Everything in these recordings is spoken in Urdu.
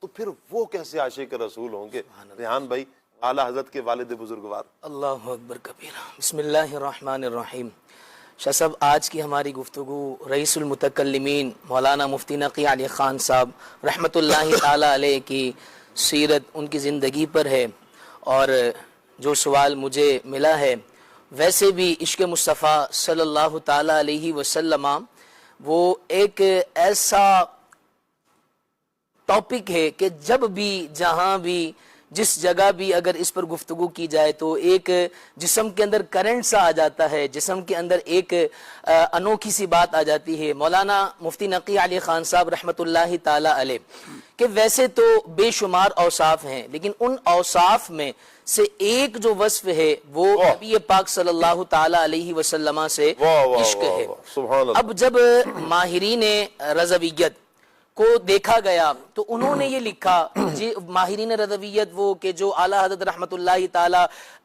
تو پھر وہ کیسے عاشق رسول ہوں گے؟ ریحان بھائی، اعلیٰ حضرت کے والد بزرگوار۔ اللہ اکبر کبیرہ۔ بسم اللہ الرحمن الرحیم۔ شاہ صاحب، آج کی ہماری گفتگو رئیس المتکلمین مولانا مفتی نقی علی خان صاحب رحمۃ اللہ تعالی علیہ کی سیرت، ان کی زندگی پر ہے، اور جو سوال مجھے ملا ہے، ویسے بھی عشق مصطفیٰ صلی اللہ تعالی علیہ وسلم وہ ایک ایسا ٹاپک ہے کہ جب بھی، جہاں بھی، جس جگہ بھی اگر اس پر گفتگو کی جائے تو ایک جسم کے اندر کرنٹ سا آ جاتا ہے، جسم کے اندر ایک انوکھی سی بات آ جاتی ہے۔ مولانا مفتی نقی علی خان صاحب رحمۃ اللہ تعالی علیہ کہ ویسے تو بے شمار اوصاف ہیں، لیکن ان اوصاف میں سے ایک جو وصف ہے وہ نبی پاک صلی اللہ تعالی علیہ وسلم سے عشق ہے۔ اب جب ماہرین رضویت کو دیکھا گیا تو انہوں نے یہ لکھا، ماہرین رضویت وہ کہ جو اعلیٰ حضرت رحمۃ اللہ تعالی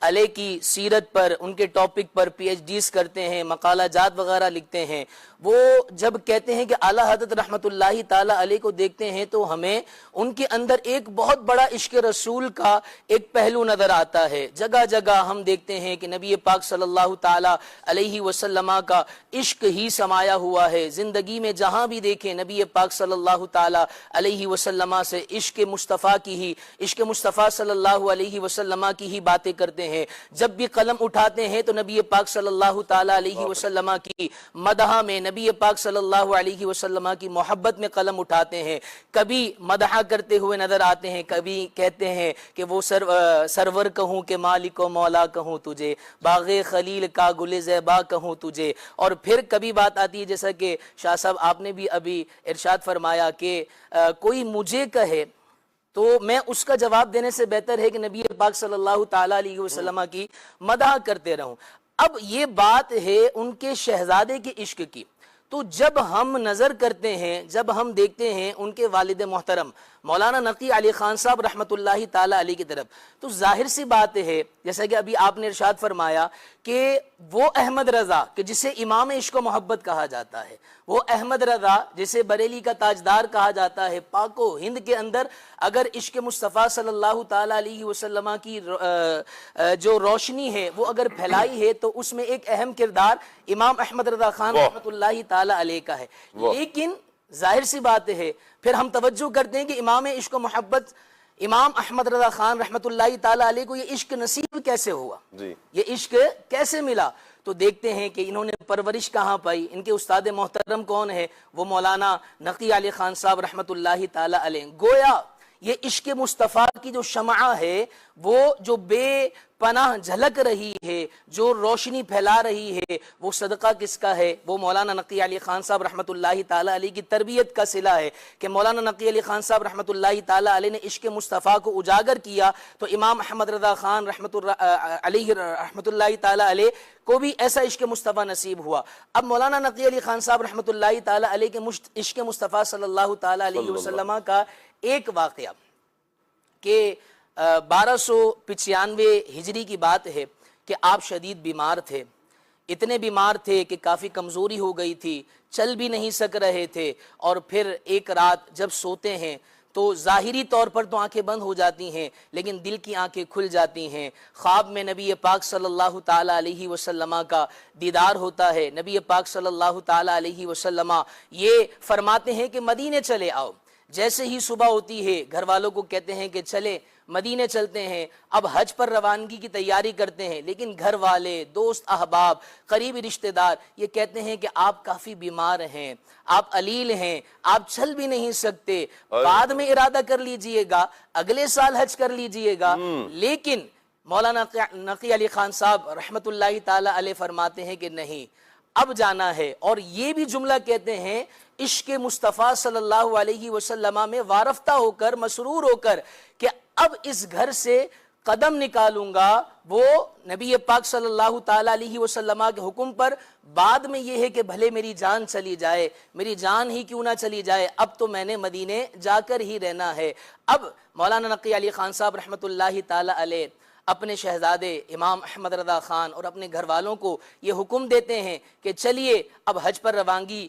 علیہ کی سیرت پر، ان کے ٹاپک پر پی ایچ ڈیز کرتے ہیں، مقالہ جات وغیرہ لکھتے ہیں، وہ جب کہتے ہیں کہ اعلیٰ حضرت رحمۃ اللہ تعالی علیہ کو دیکھتے ہیں تو ہمیں ان کے اندر ایک بہت بڑا عشق رسول کا ایک پہلو نظر آتا ہے۔ جگہ جگہ ہم دیکھتے ہیں کہ نبی پاک صلی اللہ تعالی علیہ وسلم کا عشق ہی سمایا ہوا ہے۔ زندگی میں جہاں بھی دیکھیں نبی پاک صلی اللہ تعالی علیہ وسلم سے عشق مصطفیٰ کی ہی، عشق مصطفیٰ صلی اللہ علیہ وسلم کی ہی باتیں کرتے ہیں۔ جب بھی قلم اٹھاتے ہیں تو نبی پاک صلی اللہ تعالی علیہ وسلم کی مدح میں، نبی پاک صلی اللہ علیہ وسلم کی محبت میں قلم اٹھاتے ہیں۔ کبھی مدح کرتے ہوئے نظر آتے ہیں، کبھی کہتے ہیں کہ وہ سرور کہوں کہ مالک و مولا کہوں تجھے، باغ خلیل کا گل زیبا کہوں تجھے۔ اور پھر کبھی بات آتی ہے جیسا کہ شاہ صاحب آپ نے بھی ابھی ارشاد فرمایا کہ کوئی مجھے کہے تو میں اس کا جواب دینے سے بہتر ہے کہ نبی پاک صلی اللہ تعالی علیہ وسلم کی مدح کرتے رہوں۔ اب یہ بات ہے ان کے شہزادے کے عشق کی، تو جب ہم نظر کرتے ہیں، جب ہم دیکھتے ہیں ان کے والد محترم مولانا نقی علی خان صاحب رحمۃ اللہ تعالی علیہ کی طرف، تو ظاہر سی بات ہے جیسا کہ ابھی آپ نے ارشاد فرمایا کہ وہ احمد رضا کہ جسے امام عشق و محبت کہا جاتا ہے، وہ احمد رضا جسے بریلی کا تاجدار کہا جاتا ہے، پاک و ہند کے اندر اگر عشق مصطفیٰ صلی اللہ تعالی علیہ وسلم کی جو روشنی ہے وہ اگر پھیلائی ہے تو اس میں ایک اہم کردار امام احمد رضا خان رحمۃ اللہ تعالی علیہ کا ہے۔ لیکن ظاہر سی بات ہے پھر ہم توجہ کرتے ہیں کہ امام عشق و محبت امام احمد رضا خان رحمۃ اللہ تعالی علیہ کو یہ عشق نصیب کیسے ہوا، یہ عشق کیسے ملا؟ تو دیکھتے ہیں کہ انہوں نے پرورش کہاں پائی، ان کے استاد محترم کون ہے؟ وہ مولانا نقی علی خان صاحب رحمۃ اللہ تعالی علیہ۔ گویا یہ عشق مصطفیٰ کی جو شمعہ ہے، وہ جو بے پناہ جھلک رہی ہے، جو روشنی پھیلا رہی ہے، وہ صدقہ کس کا ہے؟ وہ مولانا نقی علی خان صاحب رحمۃ اللہ تعالی علیہ کی تربیت کا صلہ ہے کہ مولانا نقی علی خان صاحب رحمۃ اللہ تعالی علیہ نے عشق مصطفیٰ کو اجاگر کیا تو امام احمد رضا خان رحمۃ اللہ تعالی علیہ کو بھی ایسا عشق مصطفیٰ نصیب ہوا۔ اب مولانا نقی علی خان صاحب رحمۃ اللہ تعالی علیہ کے عشق مصطفیٰ صلی اللہ تعالی علیہ وسلم کا ایک واقعہ کہ 1295 ہجری کی بات ہے کہ آپ شدید بیمار تھے، اتنے بیمار تھے کہ کافی کمزوری ہو گئی تھی، چل بھی نہیں سک رہے تھے، اور پھر ایک رات جب سوتے ہیں تو ظاہری طور پر تو آنکھیں بند ہو جاتی ہیں لیکن دل کی آنکھیں کھل جاتی ہیں۔ خواب میں نبی پاک صلی اللہ تعالی علیہ وسلم کا دیدار ہوتا ہے۔ نبی پاک صلی اللہ تعالی علیہ وسلم یہ فرماتے ہیں کہ مدینے چلے آؤ۔ جیسے ہی صبح ہوتی ہے گھر والوں کو کہتے ہیں کہ چلے مدینے چلتے ہیں، اب حج پر روانگی کی تیاری کرتے ہیں، لیکن گھر والے، دوست احباب، قریبی رشتہ دار یہ کہتے ہیں کہ آپ کافی بیمار ہیں، آپ علیل ہیں، آپ چل بھی نہیں سکتے، بعد میں ارادہ کر لیجئے گا، اگلے سال حج کر لیجئے گا۔ لیکن مولانا نقی علی خان صاحب رحمۃ اللہ تعالی علیہ فرماتے ہیں کہ نہیں، اب جانا ہے، اور یہ بھی جملہ کہتے ہیں عشق مصطفیٰ صلی اللہ علیہ وسلم میں وارفتہ ہو کر، مسرور ہو کر کہ اب اس گھر سے قدم نکالوں گا وہ نبی پاک صلی اللہ تعالی علیہ وسلم کے حکم پر۔ بعد میں یہ ہے کہ بھلے میری جان چلی جائے، میری جان ہی کیوں نہ چلی جائے، اب تو میں نے مدینے جا کر ہی رہنا ہے۔ اب مولانا نقی علی خان صاحب رحمۃ اللہ تعالی علیہ اپنے شہزادے امام احمد رضا خان اور اپنے گھر والوں کو یہ حکم دیتے ہیں کہ چلیے اب حج پر روانگی،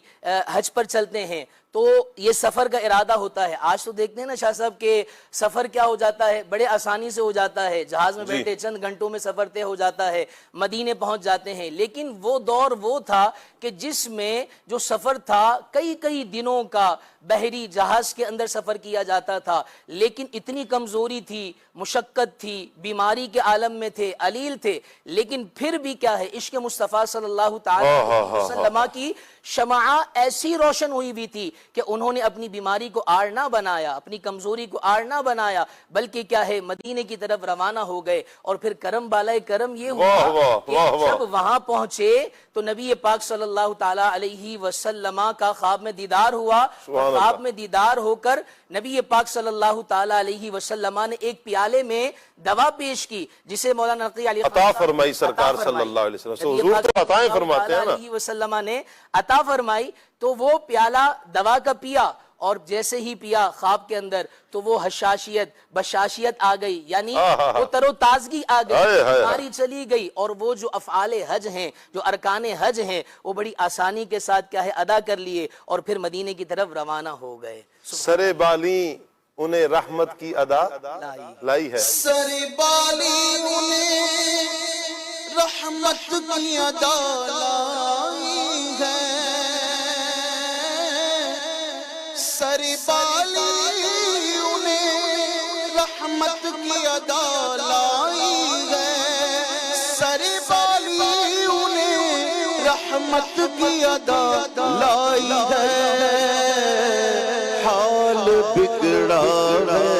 حج پر چلتے ہیں۔ تو یہ سفر کا ارادہ ہوتا ہے. آج تو دیکھتے ہیں نا شاہ صاحب کہ سفر کیا ہو جاتا ہے, بڑے آسانی سے ہو جاتا ہے, جہاز میں بیٹھے چند گھنٹوں میں سفر طے ہو جاتا ہے, مدینے پہنچ جاتے ہیں. لیکن وہ دور وہ تھا کہ جس میں جو سفر تھا کئی کئی دنوں کا بحری جہاز کے اندر سفر کیا جاتا تھا. لیکن اتنی کمزوری تھی, مشقت تھی, بیماری کے عالم میں تھے, علیل تھے, لیکن پھر بھی کیا ہے, عشق مصطفیٰ صلی اللہ تعالی علیہ وسلم کی شمع ایسی روشن ہوئی بھی تھی کہ انہوں نے اپنی بیماری کو آڑ نہ بنایا, اپنی کمزوری کو آڑ نہ بنایا, بلکہ کیا ہے مدینے کی طرف روانہ ہو گئے. اور پھر کرم بالائے کرم یہ ہوا کہ جب وہاں پہنچے تو نبی پاک صلی اللہ تعالی علیہ وسلم کا خواب میں دیدار ہوا. خواب میں دیدار ہو کر نبی پاک صلی اللہ تعالی علیہ وسلم نے ایک پیالے میں دوا پیش کی جسے مولانا نقی علی عطا فرمائی سرکار صلی اللہ علیہ وسلم. حضور تو عطائیں فرماتے ہیں نا. علیہ وسلم نے عطا فرمائی تو وہ پیالہ دوا کا پیا, اور جیسے ہی پیا خواب کے اندر تو وہ حشاشیت بشاشیت آ گئی, یعنی وہ تر و تازگی آ گئی, بیماری چلی گئی, اور وہ جو افعال حج ہیں, جو ارکان حج ہیں, وہ بڑی آسانی کے ساتھ کیا ہے ادا کر لیے, اور پھر مدینے کی طرف روانہ ہو گئے. سر بالی انہیں رحمت کی ادا لائی ہے. سر بالی انہیں رحمت کی ادا لائی ہے. سر بالی انہیں رحمت کی ادا لائی ہے. سر بالی انہیں رحمت کی ادا لائی ہے. حال بگڑا ہے